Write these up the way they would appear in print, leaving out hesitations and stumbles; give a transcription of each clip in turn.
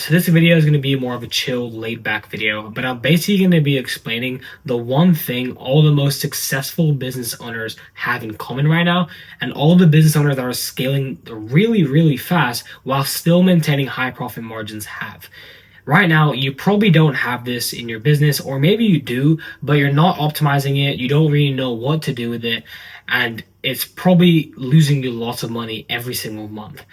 So this video is going to be more of a chill, laid-back video, but I'm basically going to be explaining the one thing all the most successful business owners have in common right now, and all the business owners that are scaling really, really fast while still maintaining high profit margins have. Right now, you probably don't have this in your business, or maybe you do, but you're not optimizing it. You don't really know what to do with it, and it's probably losing you lots of money every single month.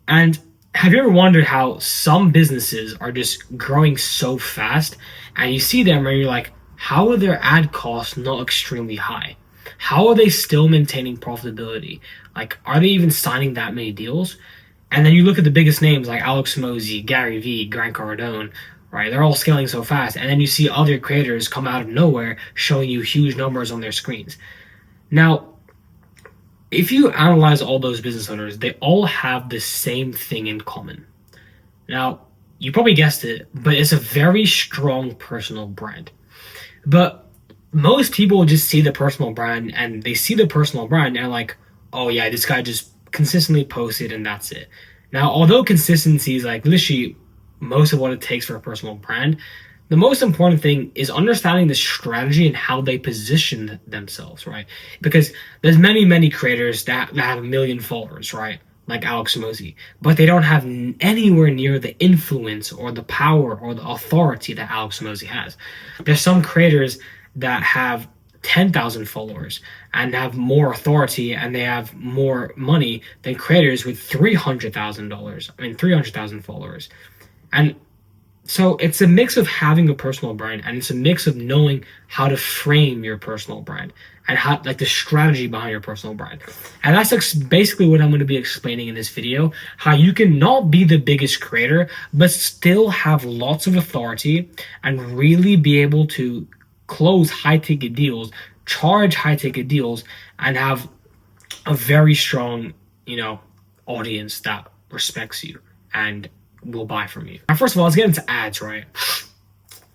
And have you ever wondered how some businesses are just growing so fast and you see them and you're like, how are their ad costs not extremely high? How are they still maintaining profitability? Like, are they even signing that many deals? And then you look at the biggest names like Alex Hormozi, Gary Vee, Grant Cardone, right? They're all scaling so fast. And then you see other creators come out of nowhere showing you huge numbers on their screens. Now, if you analyze all those business owners, they all have the same thing in common. Now, you probably guessed it, but it's a very strong personal brand. But most people just see the personal brand and they're like, oh yeah, this guy just consistently posted and that's it. Now, although consistency is like literally most of what it takes for a personal brand, the most important thing is understanding the strategy and how they position themselves, right? Because there's many creators that have 1 million followers, right? Like Alex Hormozi, but they don't have anywhere near the influence or the power or the authority that Alex Hormozi has. There's some creators that have 10,000 followers and have more authority and they have more money than creators with $300,000 followers. And so it's a mix of having a personal brand, and it's a mix of knowing how to frame your personal brand and how, like, the strategy behind your personal brand. And that's basically what I'm going to be explaining in this video, how you can not be the biggest creator, but still have lots of authority and really be able to close high ticket deals, charge high ticket deals, and have a very strong, audience that respects you and will buy from you. Now, first of all, let's get into ads, right?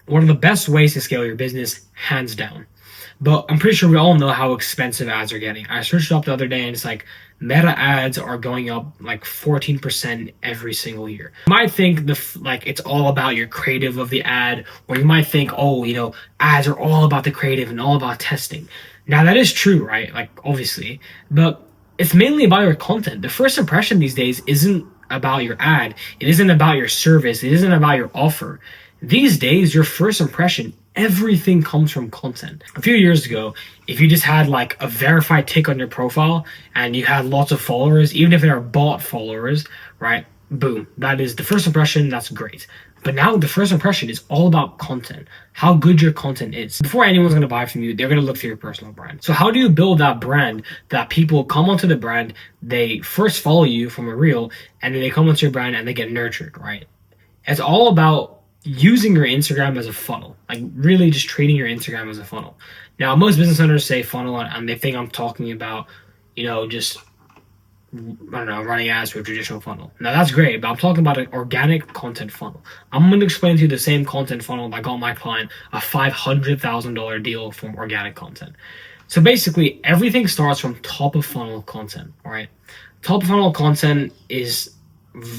One of the best ways to scale your business, hands down. But I'm pretty sure we all know how expensive ads are getting. I searched it up the other day and it's like Meta ads are going up like 14% every single year. You might think it's all about your creative of the ad, or you might think, ads are all about the creative and all about testing. Now that is true, right? Like, obviously, but it's mainly about your content. The first impression these days isn't about your ad. It isn't about your service. It isn't about your offer. These days, your first impression, everything comes from content. A few years ago, if you just had like a verified tick on your profile and you had lots of followers, even if they are bot followers, right? Boom. That is the first impression. That's great. But now the first impression is all about content, how good your content is. Before anyone's going to buy from you, they're going to look for your personal brand. So how do you build that brand that people come onto the brand, they first follow you from a reel, and then they come onto your brand and they get nurtured, right? It's all about using your Instagram as a funnel, like really just treating your Instagram as a funnel. Now, most business owners say funnel and they think I'm talking about, just running ads with a traditional funnel. Now that's great, but I'm talking about an organic content funnel. I'm going to explain to you the same content funnel that got my client a $500,000 deal from organic content. So basically, everything starts from top of funnel content, all right? Top of funnel content is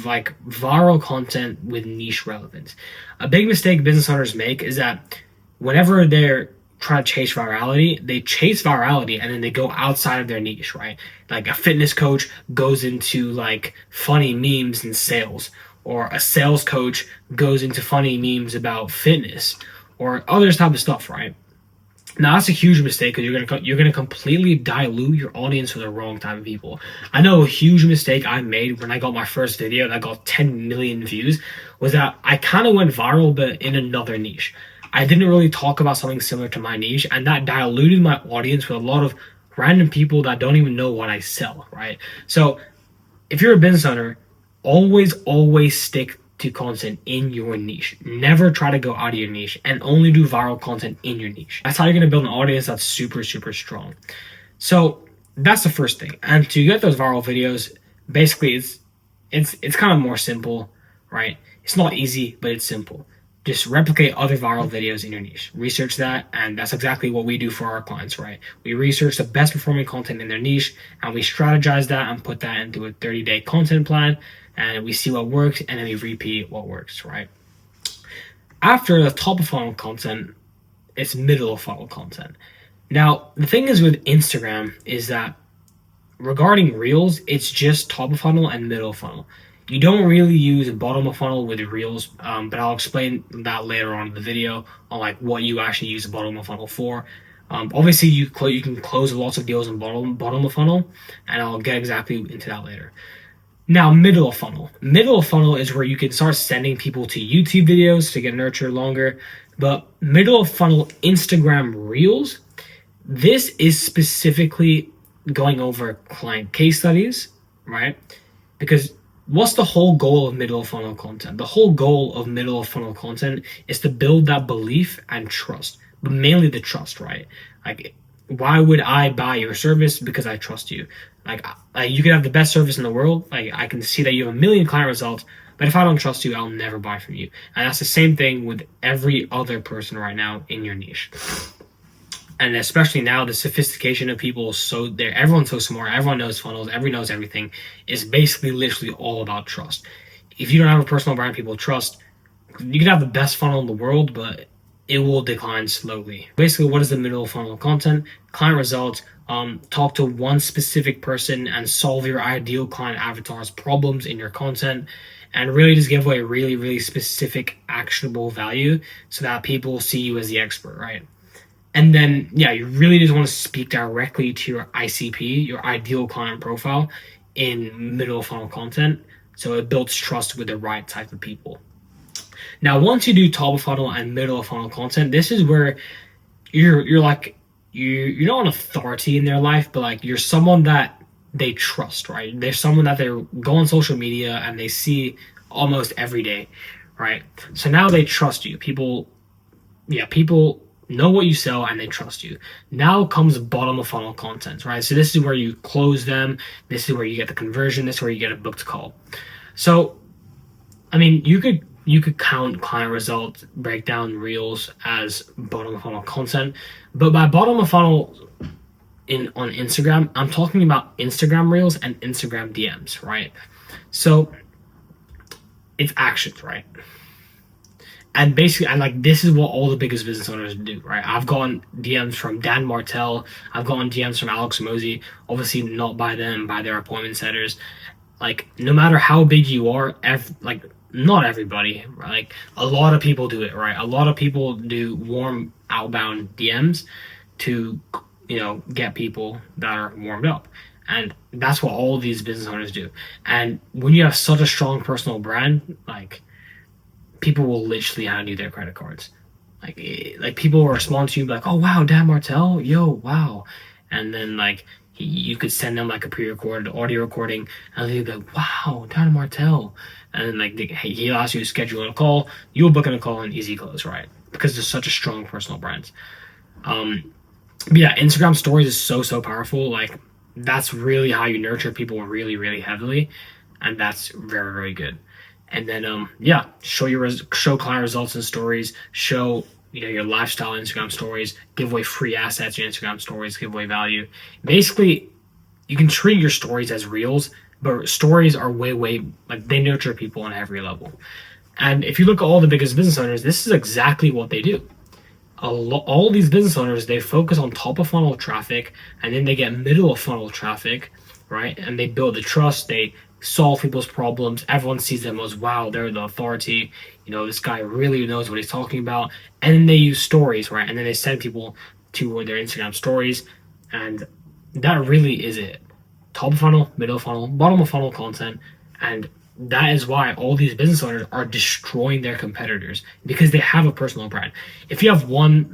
like viral content with niche relevance. A big mistake business owners make is that whenever they're trying to chase virality, they chase virality and then they go outside of their niche, right? Like a fitness coach goes into like funny memes and sales, or a sales coach goes into funny memes about fitness or other type of stuff, right? Now that's a huge mistake because you're gonna completely dilute your audience for the wrong type of people. I know a huge mistake I made when I got my first video that got 10 million views was that I kind of went viral, but in another niche. I didn't really talk about something similar to my niche, and that diluted my audience with a lot of random people that don't even know what I sell, right? So if you're a business owner, always stick to content in your niche. Never try to go out of your niche, and only do viral content in your niche. That's how you're going to build an audience that's super strong. So that's the first thing. And to get those viral videos, basically it's kind of more simple, right? It's not easy, but it's simple. just replicate other viral videos in your niche. Research that, and that's exactly what we do for our clients, right? We research the best performing content in their niche, and we strategize that and put that into a 30-day content plan, and we see what works, and then we repeat what works, right? After the top of funnel content, it's middle of funnel content. Now, the thing is with Instagram is that regarding Reels, it's just top of funnel and middle of funnel. You don't really use bottom of funnel with Reels, but I'll explain that later on in the video on like what you actually use the bottom of funnel for. Obviously, you can close lots of deals in bottom of funnel, and I'll get exactly into that later. Now, middle of funnel. Middle of funnel is where you can start sending people to YouTube videos to get nurtured longer. But middle of funnel Instagram Reels, this is specifically going over client case studies, right? Because what's the whole goal of middle of funnel content? The whole goal of middle of funnel content is to build that belief and trust, but mainly the trust, right? Like, why would I buy your service? Because I trust you. Like you could have the best service in the world. Like, I can see that you have 1 million client results, but if I don't trust you, I'll never buy from you. And that's the same thing with every other person right now in your niche. And especially now, the sophistication of people everyone's so smart, everyone knows funnels, everyone knows everything. It's basically literally all about trust. If you don't have a personal brand people trust, you can have the best funnel in the world, but it will decline slowly. Basically, what is the middle funnel content? Client results, talk to one specific person and solve your ideal client avatar's problems in your content, and really just give away really, really specific actionable value so that people see you as the expert, right? And then, you really just want to speak directly to your ICP, your ideal client profile, in middle funnel content, so it builds trust with the right type of people. Now, once you do top of funnel and middle of funnel content, this is where you're not an authority in their life, but like you're someone that they trust, right? They're someone that they go on social media and they see almost every day, right? So now they trust you. People know what you sell and they trust you. Now comes bottom of funnel content, right? So this is where you close them. This is where you get the conversion. This is where you get a booked call. So, I mean, you could count client results, break down Reels as bottom of funnel content, but by bottom of funnel on Instagram, I'm talking about Instagram Reels and Instagram DMs, right? So it's actions, right? And basically, this is what all the biggest business owners do, right? I've gotten DMs from Dan Martell. I've gotten DMs from Alex Hormozi. Obviously, not by them, by their appointment setters. Like, no matter how big you are, not everybody, right? Like, a lot of people do it, right? A lot of people do warm outbound DMs to, get people that are warmed up. And that's what all these business owners do. And when you have such a strong personal brand, like, people will literally hand you their credit cards. Like people will respond to you like, "Oh wow, Dan Martell, yo, wow," and then you could send them like a pre-recorded audio recording, and they'd be like, "Wow, Dan Martell," and then he'll ask you to schedule a call. You'll book in a call and easy close, right? Because there's such a strong personal brand. But yeah, Instagram stories is so powerful. Like, that's really how you nurture people really, really heavily, and that's very, very good. And then show client results in stories, show your lifestyle Instagram stories, give away free assets in Instagram stories, give away value. Basically, you can treat your stories as Reels, but stories are way they nurture people on every level. And if you look at all the biggest business owners, this is exactly what they do. All these business owners, they focus on top of funnel traffic, and then they get middle of funnel traffic, right? And they build the trust, they solve people's problems. Everyone sees them as, wow, they're the authority. This guy really knows what he's talking about. And then they use stories, right? And then they send people to their Instagram stories. And that really is it. Top of funnel, middle of funnel, bottom of funnel content. And that is why all these business owners are destroying their competitors, because they have a personal brand. If you have one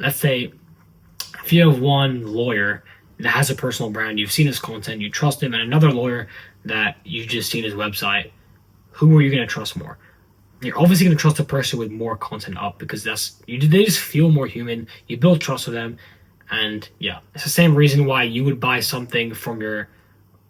lawyer that has a personal brand, you've seen his content, you trust him, and another lawyer that you just seen his website, who are you going to trust more? You're obviously going to trust a person with more content up, because they just feel more human. You build trust with them, and it's the same reason why you would buy something from your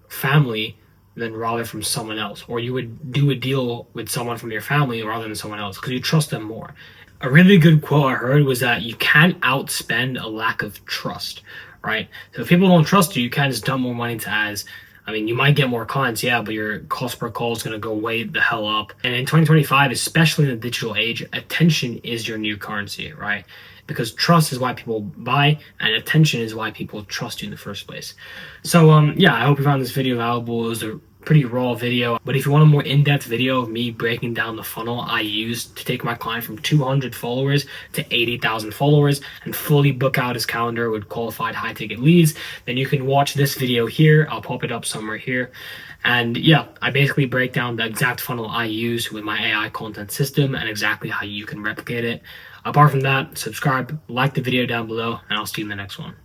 family than rather from someone else, or you would do a deal with someone from your family rather than someone else, because you trust them more. A really good quote I heard was that you can't outspend a lack of trust, right? So if people don't trust you, you can't just dump more money into ads. I mean, you might get more clients, yeah, but your cost per call is going to go way the hell up. And in 2025, especially in the digital age, attention is your new currency, right? Because trust is why people buy, and attention is why people trust you in the first place. So, yeah, I hope you found this video valuable. It was a pretty raw video, but if you want a more in-depth video of me breaking down the funnel I used to take my client from 200 followers to 80,000 followers and fully book out his calendar with qualified high-ticket leads, then you can watch this video here. I'll pop it up somewhere here. And yeah, I basically break down the exact funnel I use with my AI content system and exactly how you can replicate it. Apart from that, subscribe, like the video down below, and I'll see you in the next one.